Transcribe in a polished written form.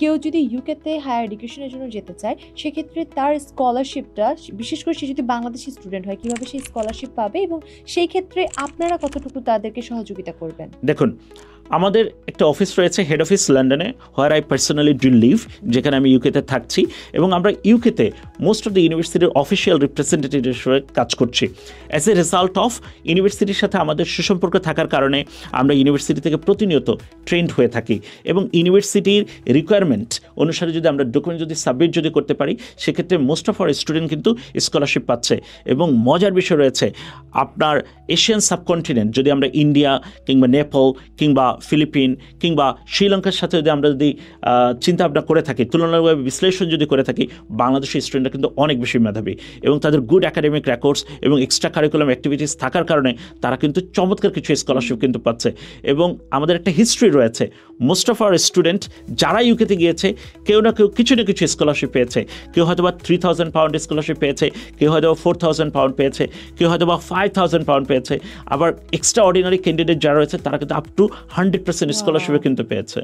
কেউ যদি ইউকেতে হায়ার এডুকেশনের জন্য যেতে চায় সেক্ষেত্রে তার স্কলারশিপটা, বিশেষ করে সে যদি বাংলাদেশি স্টুডেন্ট হয়, কিভাবে সেই স্কলারশিপ পাবে এবং সেই ক্ষেত্রে আপনারা কতটুকু তাদেরকে সহযোগিতা করবেন? দেখুন, আমাদের একটা অফিস রয়েছে, হেড অফিস লন্ডনে, where I personally do live, যেখানে আমি ইউকেতে থাকছি, এবং আমরা ইউকেতে মোস্ট অফ দ্য ইউনিভার্সিটির অফিসিয়াল রিপ্রেজেন্টেটিভ হিসেবে কাজ করছি। অ্যাজ এ রেজাল্ট অফ ইউনিভার্সিটির সাথে আমাদের সুসম্পর্ক থাকার কারণে আমরা ইউনিভার্সিটি থেকে প্রতিনিয়ত ট্রেন্ড হয়ে থাকি, এবং ইউনিভার্সিটির রিকোয়ারমেন্ট অনুসারে যদি আমরা ডকুমেন্ট যদি সাবমিট যদি করতে পারি, সেক্ষেত্রে মোস্ট অফ আওয়ার স্টুডেন্ট কিন্তু স্কলারশিপ পাচ্ছে। এবং মজার বিষয় রয়েছে, আপনার এশিয়ান সাবকন্টিনেন্ট যদি আমরা ইন্ডিয়া কিংবা নেপাল কিংবা ফিলিপিন কিংবা শ্রীলঙ্কার সাথে যদি আমরা চিন্তা ভাবনা করে থাকি, তুলনামূলকভাবে বিশ্লেষণ যদি করে থাকি, বাংলাদেশের স্টুডেন্টরা কিন্তু অনেক বেশি মেধাবী এবং তাদের গুড একাডেমিক রেকর্ডস এবং এক্সট্রা কারিকুলাম অ্যাক্টিভিটিস থাকার কারণে তারা কিন্তু চমৎকার কিছু স্কলারশিপ কিন্তু পাচ্ছে। এবং আমাদের একটা হিস্ট্রি রয়েছে, মোস্ট অফ আওয়ার স্টুডেন্ট যারা ইউকেতে গিয়েছে কেউ না কেউ কিছু না কিছু স্কলারশিপ পেয়েছে। কেউ হয়তো বা 3,000 পাউন্ড স্কলারশিপ পেয়েছে, কেউ হয়তো 4,000 পাউন্ড পেয়েছে, কেউ হয়তো বা 5,000 পাউন্ড পেয়েছে। আবার এক্সট্রা অর্ডিনারি ক্যান্ডিডেট যারা রয়েছে তারা কিন্তু আপ টু 100% স্কলারশিপে কিন্তু পেয়েছে।